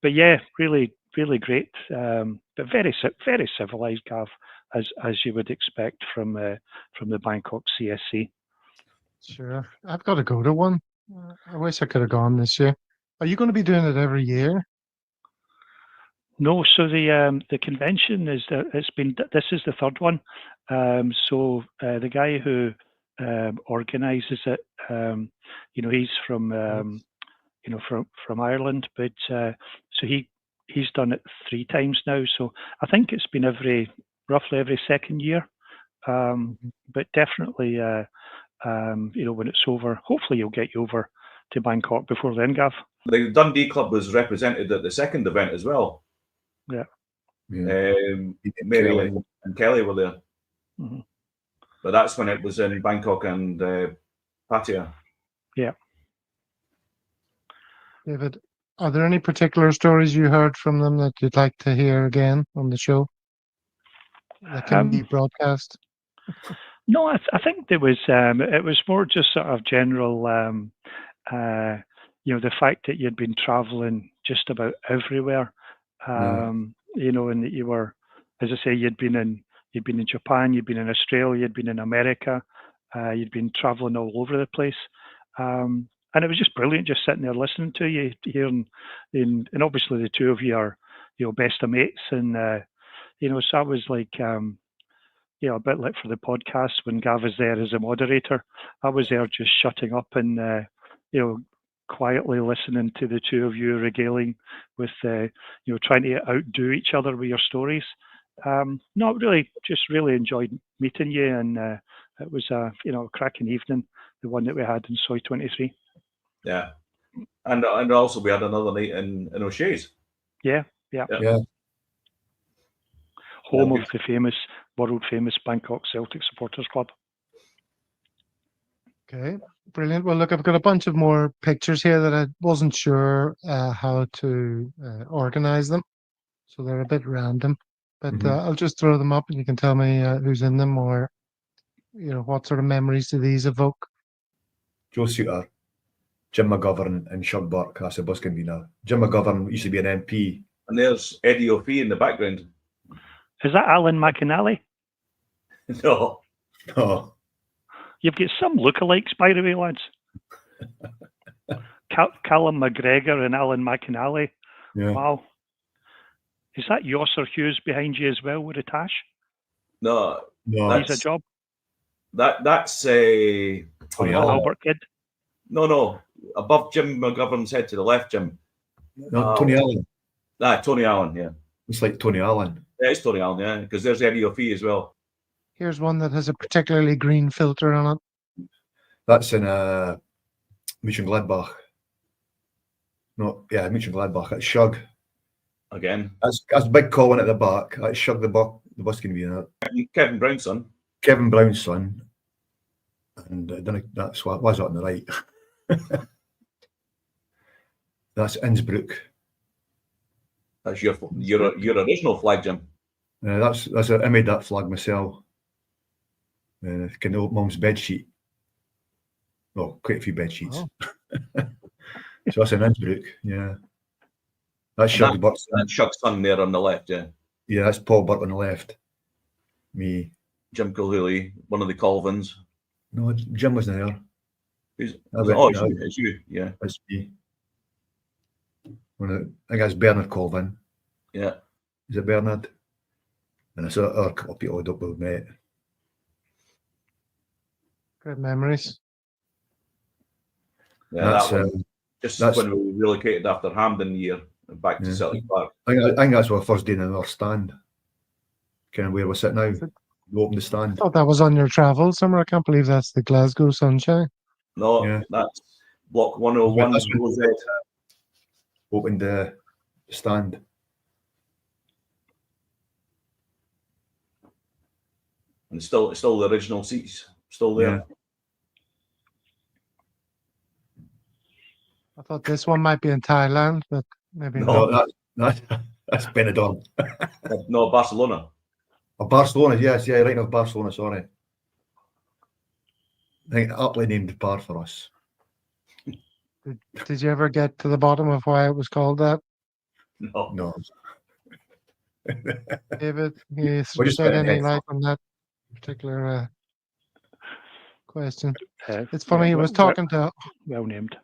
yeah, really great, but very civilized, Gav, as you would expect from the Bangkok CSC. Sure, I've got to go to one. I wish I could have gone this year. Are you going to be doing it every year? No, so the convention this is the third one. So the guy who organises it, he's from from Ireland, but so he's done it 3 times now. So I think it's been roughly every second year. But definitely, when it's over, hopefully you'll get you over to Bangkok before then, Gav. The Dundee club was represented at the second event as well. Yeah. Mary and Kelly were there. Mm-hmm. But that's when it was in Bangkok and Pattaya. Yeah. David, are there any particular stories you heard from them that you'd like to hear again on the show that can be broadcast? No, I think there was. It was more just sort of general. The fact that you'd been traveling just about everywhere. And that you were, as I say, you'd been in Japan, you'd been in Australia, you'd been in America, you'd been traveling all over the place. And it was just brilliant, just sitting there listening to you, hearing, and obviously the two of you are, best of mates, and so I was like, a bit like for the podcast when Gav was there as a moderator, I was there just shutting up and quietly listening to the two of you regaling with trying to outdo each other with your stories. Not really, just really enjoyed meeting you, and it was a cracking evening, the one that we had in Soy 23. Yeah, and also we had another night in O'Shea's. Yeah. Home of the world famous Bangkok Celtic Supporters Club. Okay, brilliant. Well, look, I've got a bunch of more pictures here that I wasn't sure how to organize them, so they're a bit random. But I'll just throw them up, and you can tell me who's in them, or what sort of memories do these evoke. Joe Suter, Jim McGovern, and Shug Burke. That's a bus convener. Jim McGovern used to be an MP. And there's Eddie O'Fee in the background. Is that Alan McAnally? No. You've got some lookalikes, by the way, lads. Callum McGregor and Alan McAnally. Yeah. Wow. Is that Yosser Hughes behind you as well with a tash? No. He's a job. That's a Albert kid. No. above Jim McGovern's head to the left, Jim. No, Tony Allen. Tony Allen, yeah. It's like Tony Allen. Yeah, it's Tony Allen, yeah, because there's Eddie O'Fee as well. Here's one that has a particularly green filter on it. That's in Mönchengladbach. No, yeah, Mönchengladbach. It's Shug. Again. That's Big Colin at the back. That's Shug the bus can be in it. Kevin Brown's son. Kevin Brown's son. And that's what was on the right. That's Innsbruck. That's your original flag, Jim. I made that flag myself. Kind of mum's bed sheet. Well, quite a few bed sheets. Oh. So that's in Innsbruck, yeah. That's Shug Burke's son. That's Shug's son there on the left, yeah. Yeah, that's Paul Burke on the left. Me. Jim Colhooley, one of the Colvins. No, Jim wasn't there. It's you, yeah. That's me. I think that's Bernard Colvin. Yeah. Is it Bernard? And I saw a couple of people that we've met. Good memories. Yeah, that's when we relocated after Hampden year back to Celtic Park. I think that's our first day in our stand. Kind of where we sit now. We opened the stand. I thought that was on your travel somewhere. I can't believe that's the Glasgow Sunshine. No, that's Block 101. That's opened the stand. And still the original seats still there. Yeah. I thought this one might be in Thailand, but maybe No. not. That's Benidorm. No, Barcelona. Oh, Barcelona, yes, yeah, right of Barcelona, sorry. I think aptly named bar for us. Did you ever get to the bottom of why it was called that? No. David, you just shed getting any ahead. light on that particular question? It's Yeah, funny, I was talking to well named.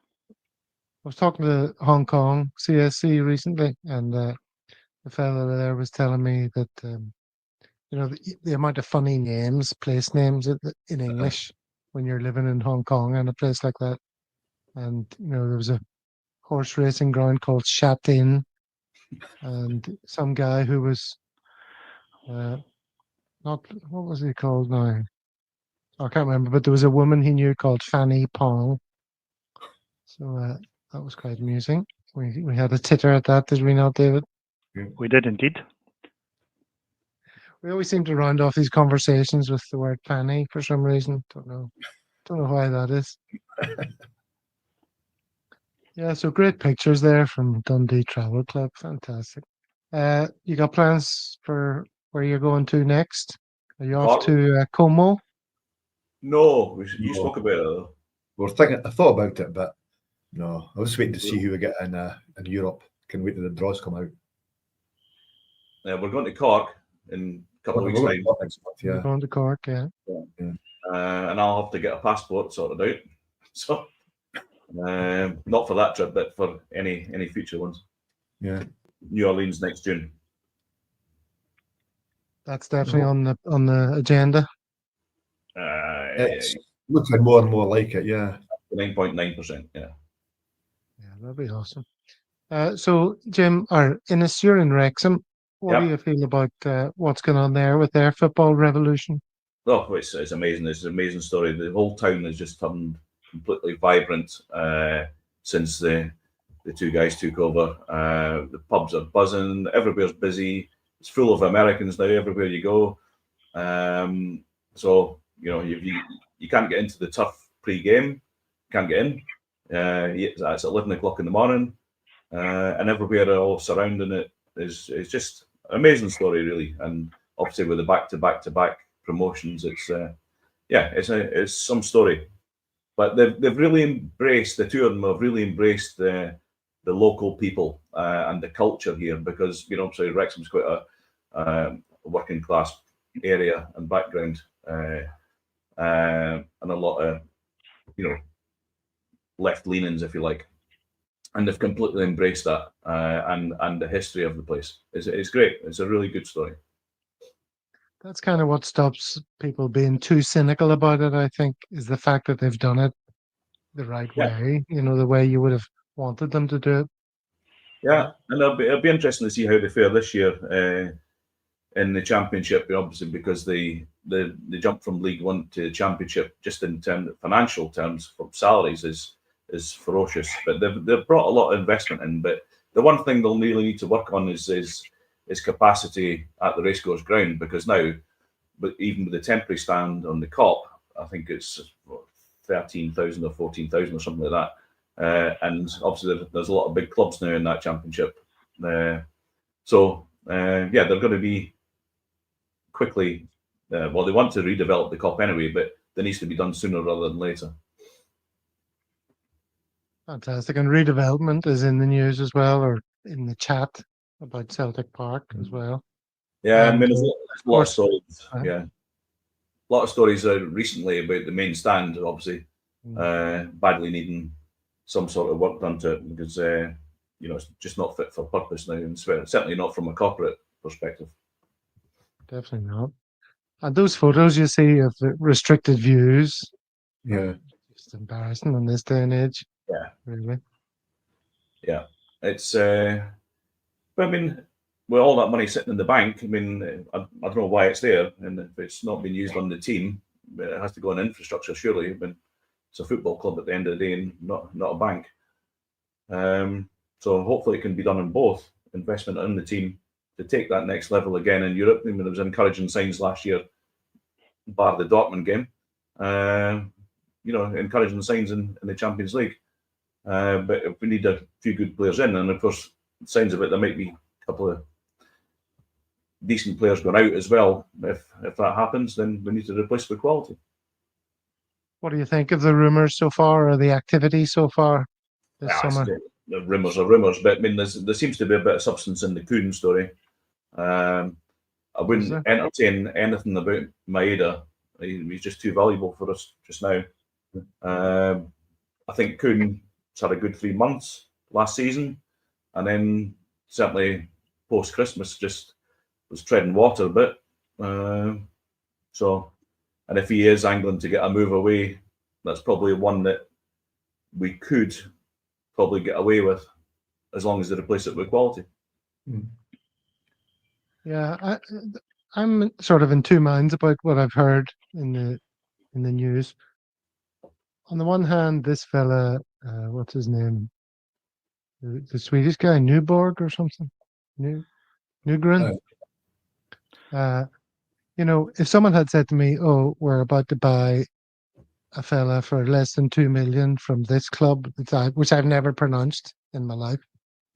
Hong Kong CSC recently, and the fellow there was telling me that the amount of funny names, place names in English when you're living in Hong Kong and a place like that. And there was a horse racing ground called Shat In, and some guy who was not, what was he called now? I can't remember, but there was a woman he knew called Fanny Pong. So that was quite amusing. We had a titter at that, did we not, David? We did indeed. We always seem to round off these conversations with the word fanny for some reason. Don't know why that is. Yeah, so great pictures there from Dundee Travel Club. Fantastic. You got plans for where you're going to next? Are you off to Como? No, you spoke about it though. I thought about it, but no. I was waiting to see who we get in Europe. Can wait till the draws come out. We're going to Cork in a couple of weeks' time. You're Yeah. going to Cork, yeah. And I'll have to get a passport sorted out. So, not for that trip, but for any future ones. Yeah. New Orleans next June. That's definitely on the agenda. It's looking more and more like it, yeah. 9.9%, yeah. Yeah, that'd be awesome. So, Jim, or Innes, you're in Wrexham. What do you feel about what's going on there with their football revolution? Oh, it's amazing. It's an amazing story. The whole town has just turned completely vibrant since the two guys took over. The pubs are buzzing. Everywhere's busy. It's full of Americans now everywhere you go. So, you can't get into the tough pre-game. Can't get in. It's at 11 o'clock in the morning. And everywhere all surrounding it is just an amazing story, really. And obviously with the back-to-back promotions, it's some story. But they've really embraced, the two of them have really embraced the local people and the culture here, because obviously Wrexham's quite a working class area and background, and a lot of left leanings, if you like, and they've completely embraced that and the history of the place. It's great. It's a really good story. That's kind of what stops people being too cynical about it, I think, is the fact that they've done it the right Yeah. way, the way you would have wanted them to do it. Yeah, and it'll be interesting to see how they fare this year in the Championship, obviously, because the jump from League One to Championship, just in financial terms, from salaries, is ferocious. But they've brought a lot of investment in. But the one thing they'll really need to work on is capacity at the racecourse ground, because now, but even with the temporary stand on the Cop, I think it's 13,000 or 14,000 or something like that. And obviously, there's a lot of big clubs now in that Championship. So they're going to be quickly. Well, they want to redevelop the Cop anyway, but that needs to be done sooner rather than later. Fantastic. And redevelopment is in the news as well, or in the chat about Celtic Park as well. Yeah, I mean, And, there's a lot of stories. Right. Yeah, a lot of stories recently about the main stand, obviously, badly needing some sort of work done to it, because it's just not fit for purpose now, and certainly not from a corporate perspective. Definitely not. And those photos you see of the restricted views, Yeah. just embarrassing in this day and age. Yeah, really. Yeah, it's. But I mean, with all that money sitting in the bank, I mean, I don't know why it's there, and if it's not being used on the team, it has to go on infrastructure, surely. I mean, it's a football club at the end of the day, and not a bank. So hopefully it can be done in both, investment in the team to take that next level again in Europe. I mean, there was encouraging signs last year, bar the Dortmund game. Encouraging signs in the Champions League. But if we need a few good players in, and of course, signs of it, there might be a couple of decent players going out as well. If that happens, then we need to replace with quality. What do you think of the rumours so far, or the activity so far this summer? The rumours are rumours, but I mean, there seems to be a bit of substance in the Kuhn story. I wouldn't entertain anything about Maeda. He's just too valuable for us just now. I think Kuhn's had a good 3 months last season, and then certainly post Christmas just was treading water a bit. And if he is angling to get a move away, that's probably one that we could probably get away with, as long as they replace it with quality. Yeah, I'm sort of in two minds about what I've heard in the news. On the one hand, this fella, what's his name? The Swedish guy, Newborg or something? Newgren? If someone had said to me, "Oh, we're about to buy a fella for less than 2 million from this club," which I've never pronounced in my life,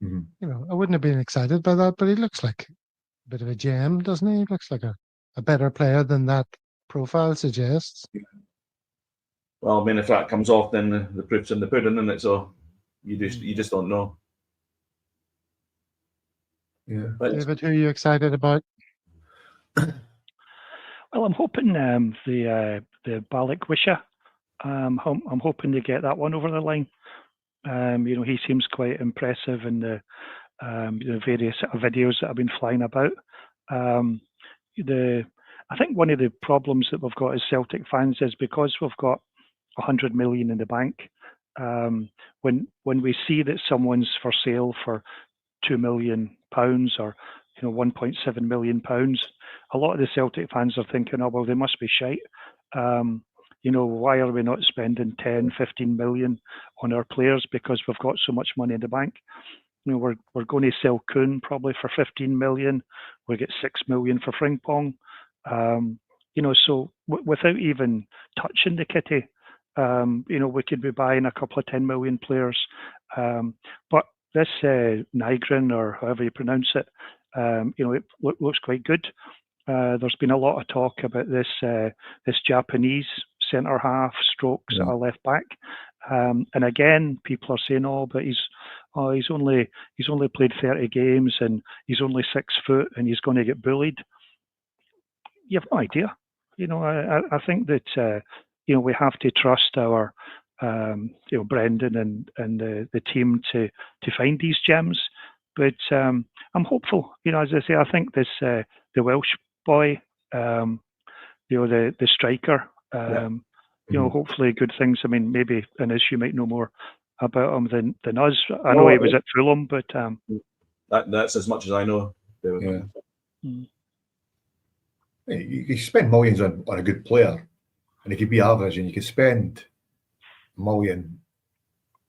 I wouldn't have been excited by that. But he looks like a bit of a gem, doesn't he? He looks like a better player than that profile suggests. Well, I mean, if that comes off, then the proof's in the pudding, isn't it? So you just don't know. Yeah. David, who are you excited about? Well, I'm hoping the Balak Wisha. I'm hoping to get that one over the line. He seems quite impressive in the various videos that have been flying about. I think one of the problems that we've got as Celtic fans is because we've got 100 million in the bank. When we see that someone's for sale for £2 million or 1.7 million pounds, a lot of the Celtic fans are thinking, oh well, they must be shite. Why are we not spending 10, 15 million on our players because we've got so much money in the bank? We're going to sell Kuhn probably for 15 million. We get 6 million for Frimpong. So without even touching the kitty, we could be buying a couple of 10 million players. But this Nygren, or however you pronounce it, it looks quite good. There's been a lot of talk about this Japanese centre half strokes at our left back, and again, people are saying, "Oh, but he's only played 30 games and he's only 6 foot and he's going to get bullied." You have no idea. I think that we have to trust our Brendan and the team to find these gems. But I'm hopeful. As I say, I think this the Welsh boy, the striker, you know, hopefully good things. I mean, maybe Innes, you might know more about him than us. I know he was at Fulham, but that's as much as I know, David. Yeah. You spend millions on a good player, and he could be average, and you could spend $1 million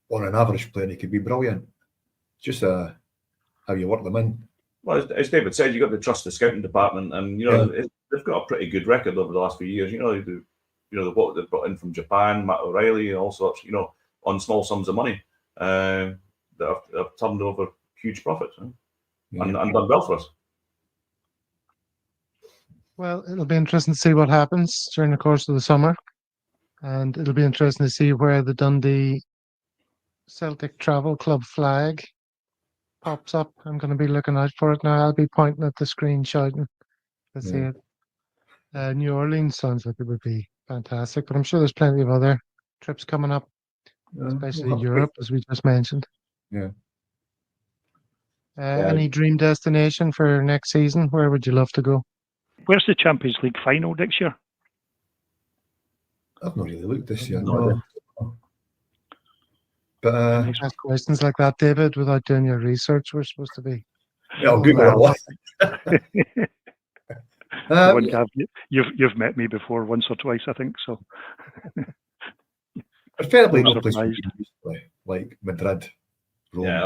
on an average player, and he could be brilliant. It's just how you work them in. Well, as David said, you've got to trust the scouting department, and you know they've got a pretty good record over the last few years. You know what they've brought in from Japan, Matt O'Reilly, and all sorts. You know, on small sums of money that have turned over huge profits and done well for us. Well, it'll be interesting to see what happens during the course of the summer, and it'll be interesting to see where the Dundee Celtic Travel Club flag pops up. I'm going to be looking out for it now. I'll be pointing at the screen, shouting to see it. New Orleans sounds like it would be fantastic, but I'm sure there's plenty of other trips coming up, especially Europe, as we just mentioned. Yeah. Any dream destination for next season? Where would you love to go? where's the Champions League final next year? I've not really looked this year. No. But Ask questions like that, David, without doing your research. We're supposed to be. yeah, I'll Google it. Gav, you've met me before once or twice, I think. So preferably I'm no place surprised. like Madrid, Rome. Yeah,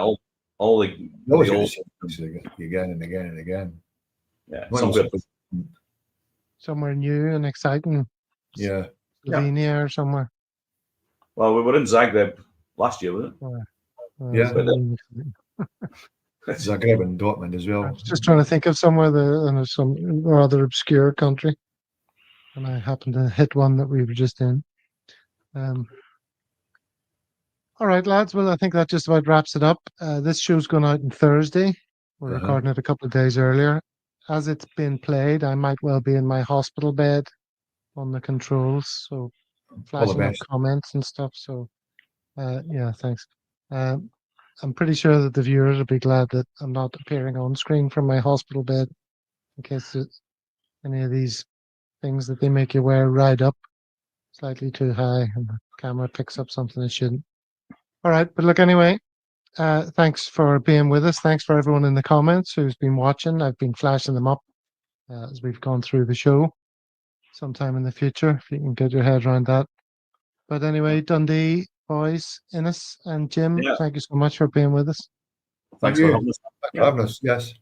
all the You always the get old, the same place again and again and again. yeah, Well, Somewhere new and exciting. Yeah. Slovenia or somewhere. well, we were in Zagreb last year, wasn't it? Yeah. I Zagreb and Dortmund as well. was just trying to think of somewhere in some rather obscure country, and I happened to hit one that we were just in. All right, lads. Well, I think that just about wraps it up. This show's going out on Thursday. We're recording it a couple of days earlier. As it's been played, I might well be in my hospital bed on the controls, so flashing up comments and stuff. So, yeah, thanks. I'm pretty sure that the viewers will be glad that I'm not appearing on screen from my hospital bed, in case there's any of these things that they make you wear ride up slightly too high and the camera picks up something it shouldn't. All right, but look, anyway, thanks for being with us. Thanks for everyone in the comments who's been watching. I've been flashing them up as we've gone through the show sometime in the future, if you can get your head around that. But anyway, Dundee boys, Innes and Jim, thank you so much for being with us. Thanks for having us. Thanks for having us. Yes.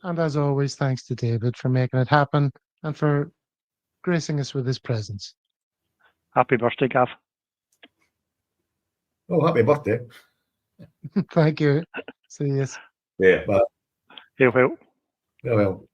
And as always, thanks to David for making it happen and for gracing us with his presence. Happy birthday, Gav. Oh, happy birthday. Thank you. See you. Yeah. But, well. well.